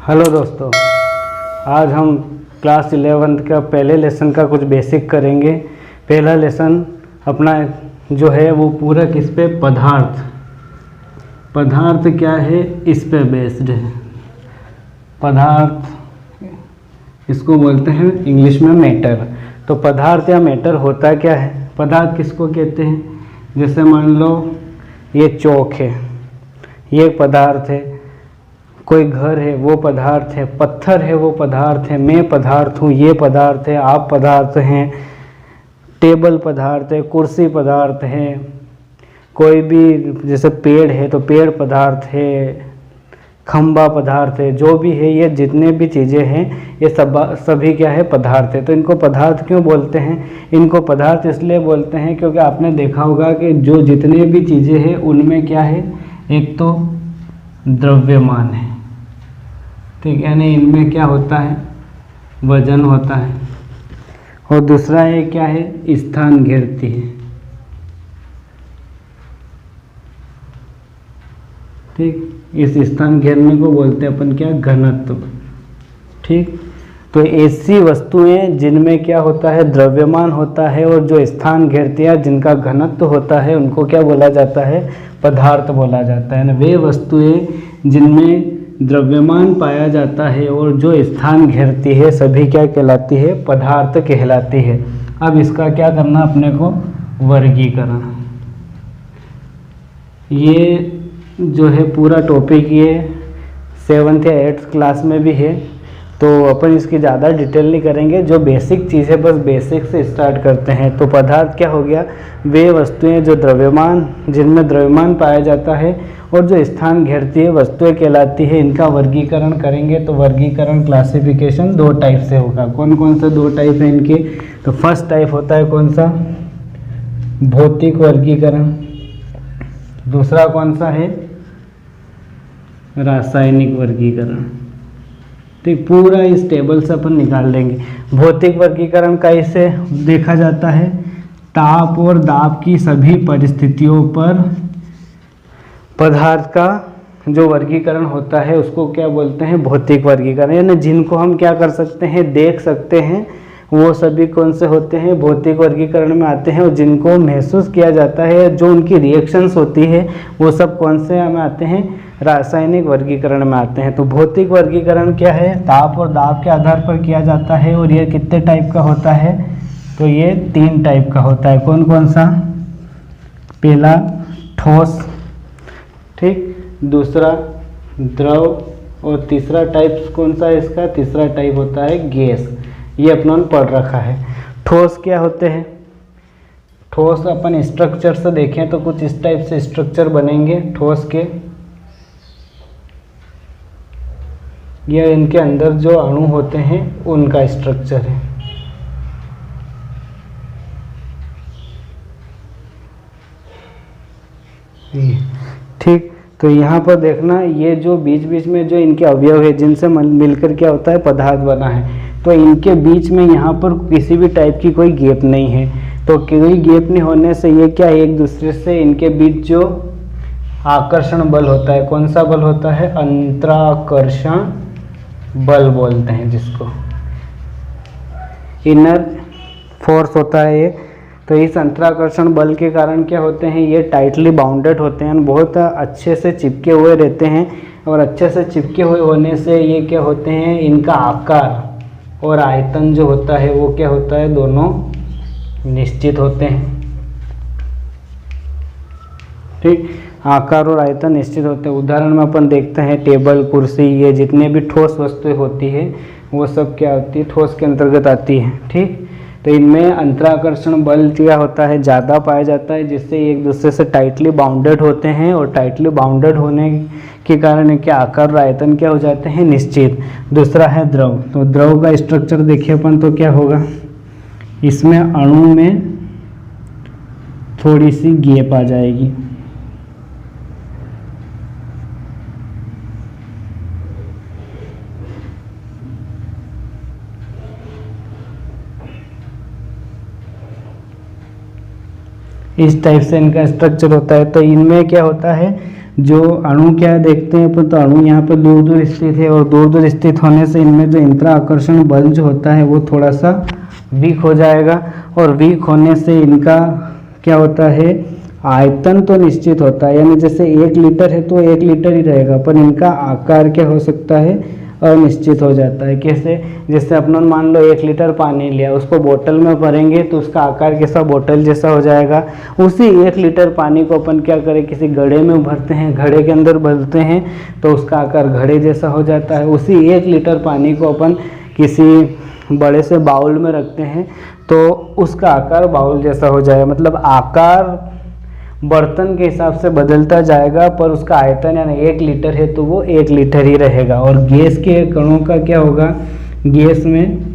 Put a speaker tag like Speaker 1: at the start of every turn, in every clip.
Speaker 1: Hello दोस्तों, आज हम क्लास 11th का पहले लेसन का कुछ बेसिक करेंगे। पहला लेसन अपना जो है वो पूरा किस पे, पदार्थ क्या है, इस पे बेस्ड है। पदार्थ इसको बोलते हैं इंग्लिश में मैटर। तो पदार्थ या मैटर होता क्या है, पदार्थ किसको कहते हैं? जैसे मान लो ये चौक है, ये पदार्थ है। कोई घर है वो पदार्थ है, पत्थर है वो पदार्थ है, मैं पदार्थ हूँ ये पदार्थ है, आप पदार्थ हैं, टेबल पदार्थ है, कुर्सी पदार्थ है, कोई भी जैसे पेड़ है तो पेड़ पदार्थ है, खंबा पदार्थ है, जो भी है ये जितने भी चीज़ें हैं ये सभी क्या है, पदार्थ है। तो इनको पदार्थ क्यों बोलते हैं? इनको पदार्थ इसलिए बोलते हैं क्योंकि आपने देखा होगा कि जो जितने भी चीज़ें हैं उनमें क्या है, एक तो द्रव्यमान है, ठीक है, यानी इनमें क्या होता है, वजन होता है। और दूसरा है क्या है, स्थान घेरती है, ठीक। इस स्थान घेरने को बोलते हैं अपन क्या, घनत्व, ठीक। तो ऐसी वस्तुएं जिनमें क्या होता है, द्रव्यमान होता है और जो स्थान घेरती है, जिनका घनत्व होता है, उनको क्या बोला जाता है, पदार्थ बोला जाता है ना। वे वस्तुएं जिनमें द्रव्यमान पाया जाता है और जो स्थान घेरती है, सभी क्या कहलाती है, पदार्थ कहलाती है। अब इसका क्या करना अपने को, वर्गीकरण। ये जो है पूरा टॉपिक ये 7th या 8th क्लास में भी है, तो अपन इसकी ज़्यादा डिटेल नहीं करेंगे। जो बेसिक चीज़ है बस बेसिक से स्टार्ट करते हैं। तो पदार्थ क्या हो गया, वे वस्तुएं जो द्रव्यमान, जिनमें द्रव्यमान पाया जाता है और जो स्थान घेरती है वस्तुएं कहलाती है। इनका वर्गीकरण करेंगे तो वर्गीकरण क्लासिफिकेशन 2 टाइप से होगा। कौन कौन से 2 टाइप है इनके? तो फर्स्ट टाइप होता है कौन सा, भौतिक वर्गीकरण। दूसरा कौन सा है, रासायनिक वर्गीकरण। ठीक, पूरा इस टेबल से अपन निकाल लेंगे। भौतिक वर्गीकरण का इसे देखा जाता है, ताप और दाब की सभी परिस्थितियों पर पदार्थ का जो वर्गीकरण होता है उसको क्या बोलते हैं, भौतिक वर्गीकरण। यानी जिनको हम क्या कर सकते हैं, देख सकते हैं, वो सभी कौन से होते हैं, भौतिक वर्गीकरण में आते हैं। और जिनको महसूस किया जाता है, जो उनकी रिएक्शंस होती है, वो सब कौन से में आते हैं, रासायनिक वर्गीकरण में आते हैं। तो भौतिक वर्गीकरण क्या है, ताप और दाब के आधार पर किया जाता है। और ये कितने टाइप का होता है, तो ये 3 टाइप का होता है। कौन कौन सा? पहला ठोस, ठीक, दूसरा द्रव, और तीसरा टाइप कौन सा है इसका, तीसरा टाइप होता है गैस। ये अपनों ने पढ़ रखा है। ठोस क्या होते हैं, ठोस अपन स्ट्रक्चर से देखें तो कुछ इस टाइप से स्ट्रक्चर बनेंगे ठोस के। ये इनके अंदर जो अणु होते हैं उनका स्ट्रक्चर है। ठीक, तो यहाँ पर देखना, ये जो बीच बीच में जो इनके अवयव है जिनसे मिलकर क्या होता है, पदार्थ बना है। तो इनके बीच में यहाँ पर किसी भी टाइप की कोई गैप नहीं है। तो कोई गैप नहीं होने से ये क्या, एक दूसरे से इनके बीच जो आकर्षण बल होता है, कौन सा बल होता है, अंतराकर्षण बल बोलते हैं जिसको, इनर फोर्स होता है ये। तो इस अंतराकर्षण बल के कारण क्या होते हैं, ये टाइटली बाउंडेड होते हैं, बहुत अच्छे से चिपके हुए रहते हैं। और अच्छे से चिपके हुए होने से ये क्या होते हैं, इनका आकार और आयतन जो होता है वो क्या होता है, दोनों निश्चित होते हैं। ठीक, आकार और आयतन निश्चित होते हैं। उदाहरण में अपन देखते हैं टेबल, कुर्सी, ये जितने भी ठोस वस्तुएं होती है वो सब क्या होती है, ठोस के अंतर्गत आती है। ठीक, तो इनमें अंतराकर्षण बल क्या होता है, ज़्यादा पाया जाता है, जिससे एक दूसरे से टाइटली बाउंडेड होते हैं। और टाइटली बाउंडेड होने के कारण इनके आकार और आयतन क्या हो जाते हैं, निश्चित। दूसरा है द्रव। तो द्रव का स्ट्रक्चर देखिए अपन तो क्या होगा, इसमें अणु में थोड़ी सी गैप आ जाएगी। इस टाइप से इनका स्ट्रक्चर होता है। तो इनमें क्या होता है, जो अणु क्या देखते हैं अपन, तो अणु यहाँ पर दूर दूर स्थित है, और दूर दूर स्थित होने से इनमें जो इंतरा आकर्षण बल जो होता है वो थोड़ा सा वीक हो जाएगा, और वीक होने से इनका क्या होता है, आयतन तो निश्चित होता है, यानी जैसे 1 लीटर है तो 1 लीटर ही रहेगा, पर इनका आकार क्या हो सकता है, अनिश्चित हो जाता है। कैसे, जैसे अपन मान लो 1 लीटर पानी लिया, उसको बोतल में भरेंगे तो उसका आकार कैसा, बोतल जैसा हो जाएगा। उसी 1 लीटर पानी को अपन क्या करें, किसी घड़े में भरते हैं, घड़े के अंदर भरते हैं तो उसका आकार घड़े जैसा हो जाता है। उसी 1 लीटर पानी को अपन किसी बड़े से बाउल में रखते हैं तो उसका आकार बाउल जैसा हो जाएगा। मतलब आकार बर्तन के हिसाब से बदलता जाएगा, पर उसका आयतन यानी 1 लीटर है तो वो 1 लीटर ही रहेगा। और गैस के कणों का क्या होगा, गैस में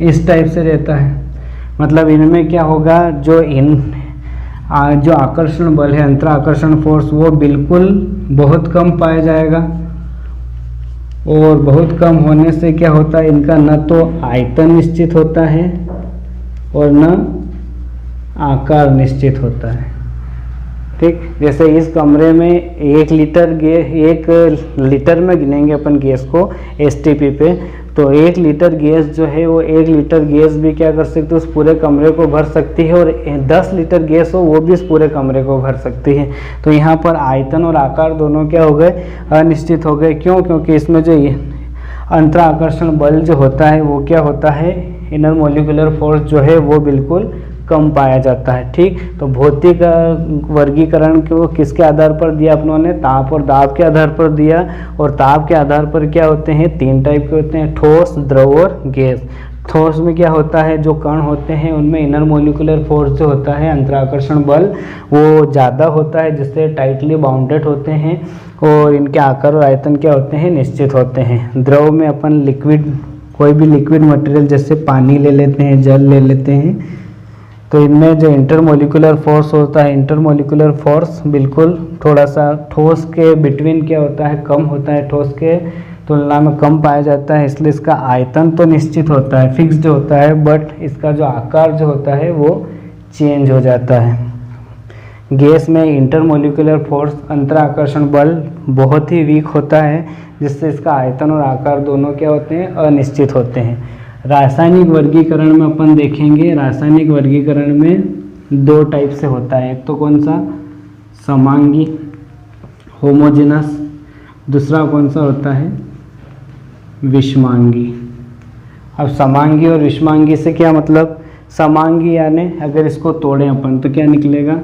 Speaker 1: इस टाइप से रहता है। मतलब इनमें क्या होगा, जो आकर्षण बल है, अंतरा आकर्षण फोर्स, वो बिल्कुल बहुत कम पाया जाएगा। और बहुत कम होने से क्या होता है, इनका न तो आयतन निश्चित होता है और न आकार निश्चित होता है। ठीक, जैसे इस कमरे में 1 लीटर में गिनेंगे अपन गैस को एसटीपी पे, तो 1 लीटर गैस जो है वो 1 लीटर गैस भी क्या कर सकती है, उस पूरे कमरे को भर सकती है, और 10 लीटर गैस हो वो भी उस पूरे कमरे को भर सकती है। तो यहाँ पर आयतन और आकार दोनों क्या हो गए, अनिश्चित हो गए। क्यों, क्योंकि इसमें जो अंतरा आकर्षण बल जो होता है वो क्या होता है, इनर मोलिकुलर फोर्स जो है वो बिल्कुल कम पाया जाता है। ठीक, तो भौतिक वर्गीकरण को किसके आधार पर दिया अपनों ने, ताप और दाब के आधार पर दिया। और ताप के आधार पर क्या होते हैं, 3 टाइप के होते हैं, ठोस, द्रव और गैस। ठोस में क्या होता है, जो कण होते हैं उनमें इनर मोलिकुलर फोर्स जो होता है, अंतराकर्षण बल, वो ज़्यादा होता है, जिससे टाइटली बाउंडेड होते हैं, और इनके आकार और आयतन क्या होते हैं, निश्चित होते हैं। द्रव में अपन लिक्विड, कोई भी लिक्विड मटेरियल जैसे पानी ले लेते हैं, जल ले लेते हैं, तो इनमें जो इंटरमोलिकुलर फोर्स होता है, इंटरमोलिकुलर फोर्स बिल्कुल थोड़ा सा ठोस के बिटवीन क्या होता है, कम होता है, ठोस के तुलना में कम पाया जाता है। इसलिए इसका आयतन तो निश्चित होता है, फिक्स्ड होता है, बट इसका जो आकार जो होता है वो चेंज हो जाता है। गैस में इंटरमोलिकुलर फोर्स, अंतराकर्षण बल बहुत ही वीक होता है, जिससे इसका आयतन और आकार दोनों क्या होते हैं, अनिश्चित होते हैं। रासायनिक वर्गीकरण में अपन देखेंगे, रासायनिक वर्गीकरण में 2 टाइप से होता है। एक तो कौन सा, समांगी, होमोजेनस, दूसरा कौन सा होता है, विषमांगी। अब समांगी और विषमांगी से क्या मतलब, समांगी यानी अगर इसको तोड़ें अपन तो क्या निकलेगा,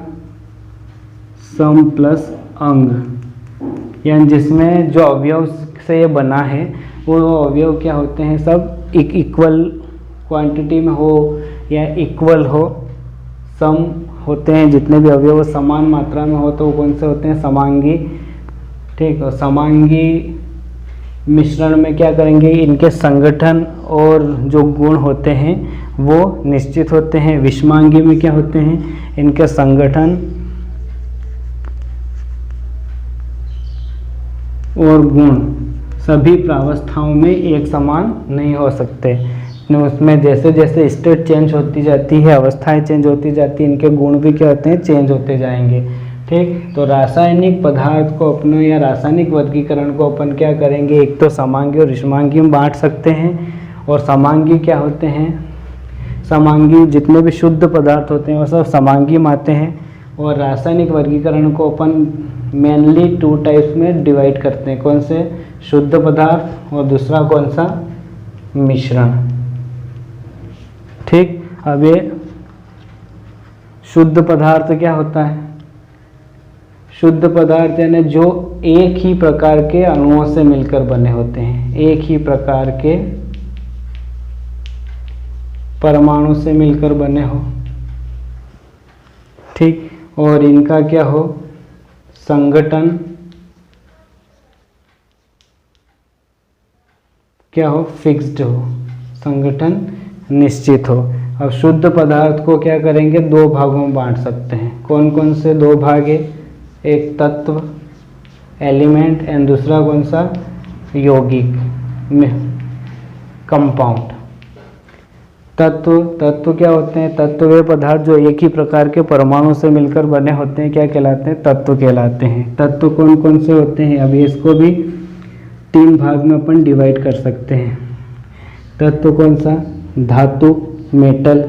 Speaker 1: सम प्लस अंग, यानी जिसमें जो अवयव से ये बना है वो अवयव क्या होते हैं, सब इक्वल क्वांटिटी में हो या इक्वल हो, सम होते हैं, जितने भी अवयव समान मात्रा में हो तो वो कौन से होते हैं, समांगी। ठीक, और समांगी मिश्रण में क्या करेंगे, इनके संगठन और जो गुण होते हैं वो निश्चित होते हैं। विषमांगी में क्या होते हैं, इनके संगठन और गुण सभी प्रावस्थाओं में एक समान नहीं हो सकते। उसमें जैसे जैसे स्टेट चेंज होती जाती है, अवस्थाएं चेंज होती जाती है, इनके गुण भी क्या होते हैं, चेंज होते जाएंगे। ठीक, तो रासायनिक पदार्थ को अपने या रासायनिक वर्गीकरण को अपन क्या करेंगे, एक तो समांगी और विषमांगी में बांट सकते हैं। और समांगी क्या होते हैं, समांगी जितने भी शुद्ध पदार्थ होते हैं वो सब समांगी में आते हैं। और रासायनिक वर्गीकरण को अपन मेनली 2 टाइप्स में डिवाइड करते हैं, कौन से, शुद्ध पदार्थ और दूसरा कौन सा, मिश्रण। ठीक, अब ये शुद्ध पदार्थ क्या होता है, शुद्ध पदार्थ यानी जो एक ही प्रकार के अणुओं से मिलकर बने होते हैं, एक ही प्रकार के परमाणु से मिलकर बने हो। ठीक, और इनका क्या हो, संगठन क्या हो, फिक्स्ड हो, संगठन निश्चित हो। अब शुद्ध पदार्थ को क्या करेंगे, 2 भागों में बांट सकते हैं। कौन कौन से 2 भाग है, एक तत्व एलिमेंट एंड दूसरा कौन सा, यौगिक कंपाउंड। तत्व क्या होते हैं? तत्व वे पदार्थ जो एक ही प्रकार के परमाणु से मिलकर बने होते हैं, क्या कहलाते हैं? तत्व कहलाते हैं। तत्व कौन कौन से होते हैं? अभी इसको भी 3 भाग में अपन डिवाइड कर सकते हैं। तत्व कौन सा? धातु, मेटल।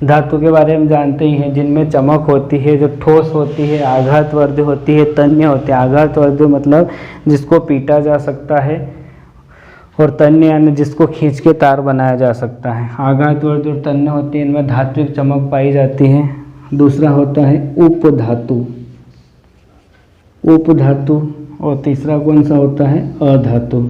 Speaker 1: धातु के बारे में जानते ही हैं, जिनमें चमक होती है, जो ठोस होती है, आघातवर्ध होती है, तन्य होती है। आघातवर्ध मतलब जिसको पीटा जा सकता है, और तन्य यानी जिसको खींच के तार बनाया जा सकता है। आघातवर्ध और तन्य होती है, इनमें धात्विक चमक पाई जाती है। दूसरा होता है उपधातु, उपधातु। और तीसरा कौन सा होता है? अधातु।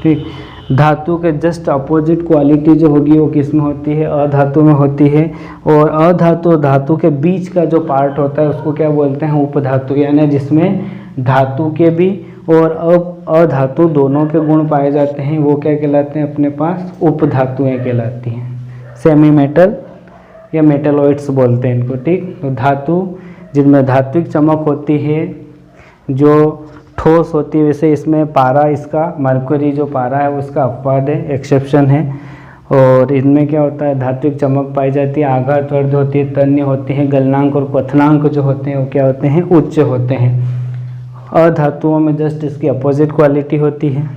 Speaker 1: ठीक, धातु के जस्ट अपोजिट क्वालिटी जो होगी वो किस में होती है? अधातु में होती है। और अधातु और धातु के बीच का जो पार्ट होता है उसको क्या बोलते हैं? उपधातु। यानी जिसमें धातु के भी और अधातु दोनों के गुण पाए जाते हैं, वो क्या कहलाते हैं? अपने पास उपधातुएं कहलाती हैं। सेमी मेटल या मेटलॉइड्स बोलते हैं इनको। ठीक, तो धातु जिनमें धात्विक चमक होती है, जो ठोस होती है, वैसे इसमें पारा, इसका मरकरी जो पारा है उसका अपवाद है, एक्सेप्शन है। और इनमें क्या होता है? धात्विक चमक पाई जाती है, आघातवर्ध होती है, तन्य होती है, गलनांक और क्वथनांक जो होते हैं वो क्या होते हैं? उच्च होते हैं। अधातुओं में जस्ट इसकी अपोजिट क्वालिटी होती है।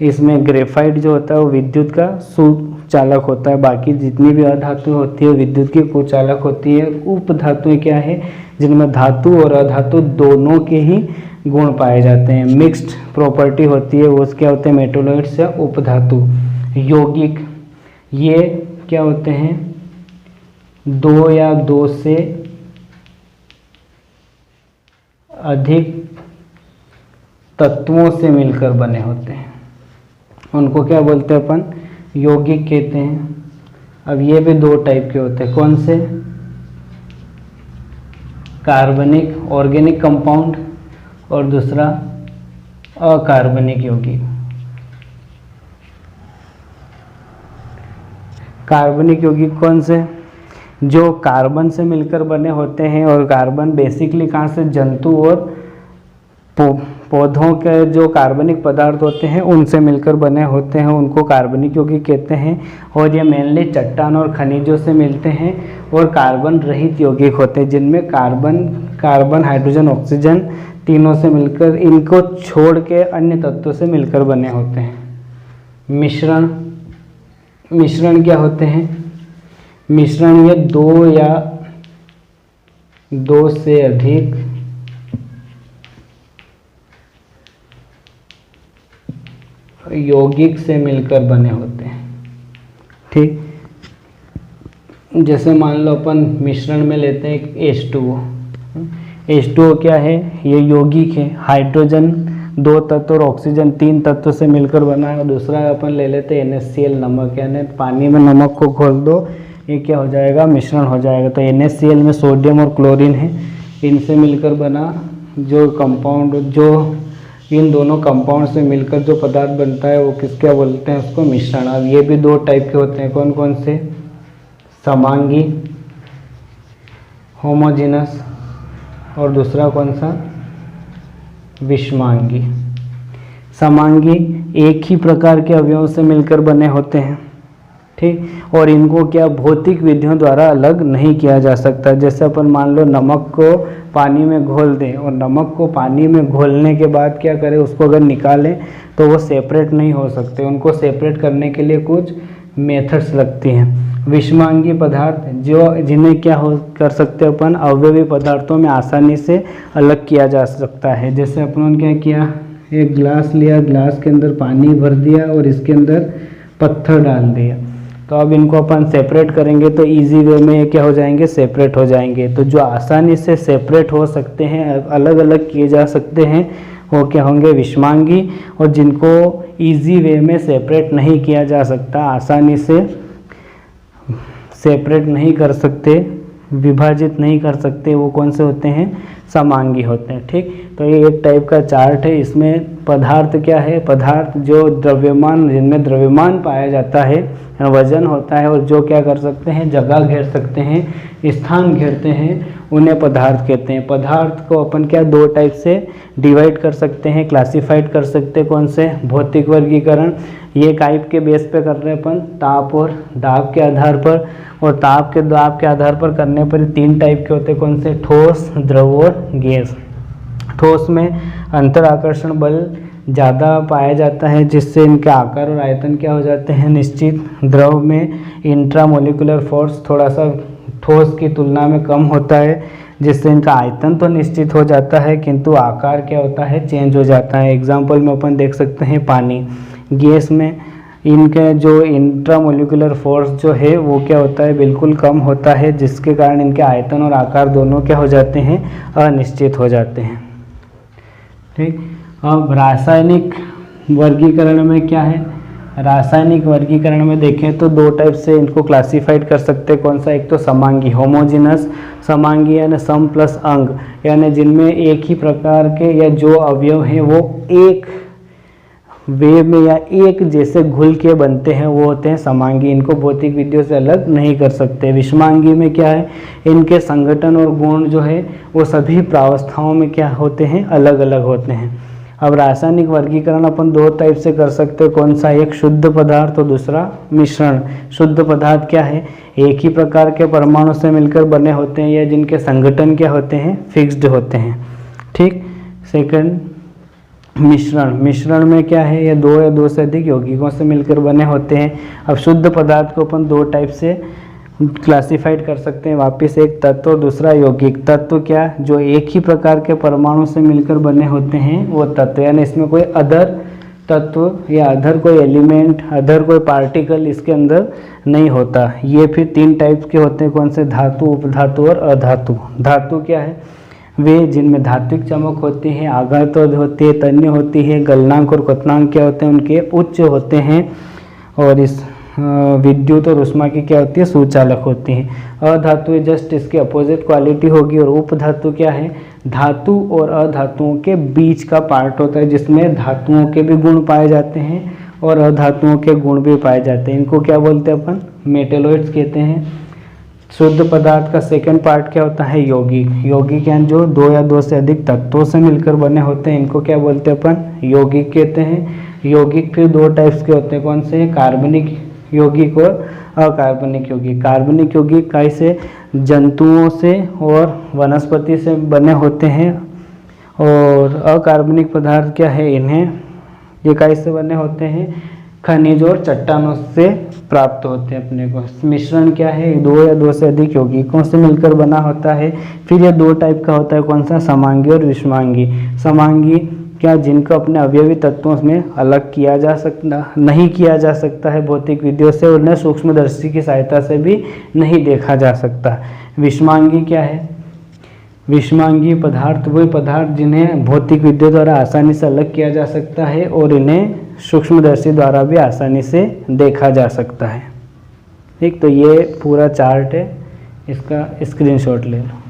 Speaker 1: इसमें ग्रेफाइट जो होता है वो विद्युत का सुचालक होता है। बाकी जितनी भी अधातु होती है विद्युत की कुचालक होती है। उपधातुएं क्या है? जिनमें धातु और अधातु दोनों के ही गुण पाए जाते हैं, मिक्स्ड प्रॉपर्टी होती है, वो क्या होते हैं? मेटलॉइड्स या उपधातु। यौगिक, ये क्या होते हैं? 2 या 2 से अधिक तत्वों से मिलकर बने होते हैं, उनको क्या बोलते हैं अपन? यौगिक कहते हैं। अब ये भी 2 टाइप के होते हैं। कौन से? कार्बनिक ऑर्गेनिक कंपाउंड और दूसरा अकार्बनिक यौगिक। कार्बनिक यौगिक कौन से? जो कार्बन से मिलकर बने होते हैं। और कार्बन बेसिकली कहाँ से? जंतु और पौधों के जो कार्बनिक पदार्थ होते हैं उनसे मिलकर बने होते हैं, उनको कार्बनिक यौगिक कहते हैं। और ये मेनली चट्टान और खनिजों से मिलते हैं। और कार्बन रहित यौगिक होते हैं, जिनमें कार्बन, हाइड्रोजन, ऑक्सीजन तीनों से मिलकर, इनको छोड़ के अन्य तत्वों से मिलकर बने होते हैं। मिश्रण क्या होते हैं? मिश्रण ये 2 या 2 से अधिक यौगिक से मिलकर बने होते हैं। ठीक, जैसे मान लो अपन मिश्रण में लेते हैं H2O। H2O क्या है? ये यौगिक है। हाइड्रोजन 2 तत्व और ऑक्सीजन 3 तत्व से मिलकर बना है। और दूसरा अपन ले लेते हैं NaCl, नमक, यानी पानी में नमक को घोल दो, ये क्या हो जाएगा? मिश्रण हो जाएगा। तो NaCl में सोडियम और क्लोरीन है, इनसे मिलकर बना जो कंपाउंड, जो इन दोनों कंपाउंड से मिलकर जो पदार्थ बनता है वो क्या बोलते हैं? उसको मिश्रण। अब ये भी 2 टाइप के होते हैं। कौन कौन से? समांगी, होमोजेनस, और दूसरा कौन सा? विषमांगी। समांगी एक ही प्रकार के अवयवों से मिलकर बने होते हैं। ठीक, और इनको क्या भौतिक विधियों द्वारा अलग नहीं किया जा सकता। जैसे अपन मान लो नमक को पानी में घोल दें, और नमक को पानी में घोलने के बाद क्या करें? उसको अगर निकालें तो वो सेपरेट नहीं हो सकते। उनको सेपरेट करने के लिए कुछ मेथड्स लगती हैं। विषमांगी पदार्थ जिन्हें क्या कर सकते हैं अपन? अवयवी पदार्थों में आसानी से अलग किया जा सकता है। जैसे अपन क्या किया? एक ग्लास लिया, ग्लास के अंदर पानी भर दिया और इसके अंदर पत्थर डाल दिया। तो अब इनको अपन सेपरेट करेंगे तो इजी वे में ये क्या हो जाएंगे? सेपरेट हो जाएंगे। तो जो आसानी से सेपरेट हो सकते हैं, अलग अलग किए जा सकते हैं, वो क्या होंगे? विषमांगी। और जिनको इजी वे में सेपरेट नहीं किया जा सकता, आसानी से सेपरेट नहीं कर सकते, विभाजित नहीं कर सकते, वो कौन से होते हैं? समांगी होते हैं। ठीक, तो ये एक टाइप का चार्ट है। इसमें पदार्थ क्या है? पदार्थ जो द्रव्यमान, जिनमें द्रव्यमान पाया जाता है, वजन होता है, और जो क्या कर सकते हैं? जगह घेर सकते हैं, स्थान घेरते हैं, उन्हें पदार्थ कहते हैं। पदार्थ को अपन क्या 2 टाइप से डिवाइड कर सकते हैं, क्लासिफाइड कर सकते हैं। कौन से? भौतिक वर्गीकरण, ये काइप के बेस पे कर रहे हैं अपन, ताप और दाब के आधार पर। और ताप के दाब के आधार पर करने पर 3 टाइप के होते हैं, कौन से? ठोस, द्रव और गैस। ठोस में अंतर आकर्षण बल ज़्यादा पाया जाता है, जिससे इनके आकार और आयतन क्या हो जाते हैं? निश्चित। द्रव में इंट्रामोलिकुलर फोर्स थोड़ा सा ठोस की तुलना में कम होता है, जिससे इनका आयतन तो निश्चित हो जाता है किंतु आकार क्या होता है? चेंज हो जाता है। एग्जाम्पल में अपन देख सकते हैं पानी। गैस में इनके जो इंट्रामोलिकुलर फोर्स जो है वो क्या होता है? बिल्कुल कम होता है, जिसके कारण इनके आयतन और आकार दोनों क्या हो जाते हैं? अनिश्चित हो जाते हैं। ठीक। अब रासायनिक वर्गीकरण में क्या है? रासायनिक वर्गीकरण में देखें तो 2 टाइप से इनको क्लासिफाइड कर सकते हैं। कौन सा? एक तो समांगी, होमोजिनस समांगी यानी सम प्लस अंग, यानी जिनमें एक ही प्रकार के या जो अवयव हैं वो एक वे में या एक जैसे घुल के बनते हैं, वो होते हैं समांगी। इनको भौतिक विधियों से अलग नहीं कर सकते। विषमांगी में क्या है? इनके संगठन और गुण जो है वो सभी प्रावस्थाओं में क्या होते हैं? अलग अलग होते हैं। अब रासायनिक वर्गीकरण अपन 2 टाइप से कर सकते हैं। कौन सा? एक शुद्ध पदार्थ और दूसरा मिश्रण। शुद्ध पदार्थ क्या है? एक ही प्रकार के परमाणु से मिलकर बने होते हैं या जिनके संगठन क्या होते हैं? फिक्स्ड होते हैं। ठीक। सेकंड मिश्रण। मिश्रण में क्या है? ये 2 या 2 से अधिक यौगिकों से मिलकर बने होते हैं। अब शुद्ध पदार्थ को अपन 2 टाइप से क्लासिफाइड कर सकते हैं वापस, एक तत्व और दूसरा यौगिक। तत्व क्या? जो एक ही प्रकार के परमाणु से मिलकर बने होते हैं वो तत्व, यानी इसमें कोई अदर तत्व या अदर कोई एलिमेंट, अदर कोई पार्टिकल इसके अंदर नहीं होता। ये फिर 3 टाइप के होते हैं। कौन से? धातु, उपधातु और अधातु। धातु क्या है? वे जिनमें धात्विक चमक होती है, आघात होती है, तन्य होती है, गलनांक और क्वथनांक क्या होते हैं? उनके उच्च होते हैं। और इस विद्युत और उष्मा की क्या होती है? सुचालक होती है। अधातु जस्ट इसके अपोजिट क्वालिटी होगी। और उपधातु क्या है? धातु और अधातुओं के बीच का पार्ट होता है, जिसमें धातुओं के भी गुण पाए जाते हैं और अधातुओं के गुण भी पाए जाते हैं। इनको क्या बोलते हैं अपन? मेटेलॉइड्स कहते हैं। शुद्ध पदार्थ का सेकंड पार्ट क्या होता है? यौगिक। यौगिक यानी जो 2 या 2 से अधिक तत्वों से मिलकर बने होते हैं, इनको क्या बोलते हैं अपन? यौगिक कहते हैं। यौगिक फिर 2 टाइप्स के होते हैं। कौन से? कार्बनिक यौगिक और अकार्बनिक यौगिक। कार्बनिक यौगिक कैसे? जंतुओं से और वनस्पति से बने होते हैं। और अकार्बनिक पदार्थ क्या है? इन्हें ये कैसे बने होते हैं? खनिज और चट्टानों से प्राप्त होते हैं अपने को। मिश्रण क्या है? 2 या 2 से अधिक यौगिकों से मिलकर बना होता है। फिर ये 2 टाइप का होता है। कौन सा? समांगी और विषमांगी। समांगी क्या? जिनको अपने अवयवी तत्वों में अलग किया जा सकता नहीं किया जा सकता है भौतिक विधियों से, उन्हें सूक्ष्मदर्शी की सहायता से भी नहीं देखा जा सकता। विषमांगी क्या है? विषमांगी पदार्थ वही पदार्थ जिन्हें भौतिक विधियों द्वारा आसानी से अलग किया जा सकता है और इन्हें सूक्ष्मदर्शी द्वारा भी आसानी से देखा जा सकता है। ठीक। तो ये पूरा चार्ट है, इसका स्क्रीनशॉट ले लो।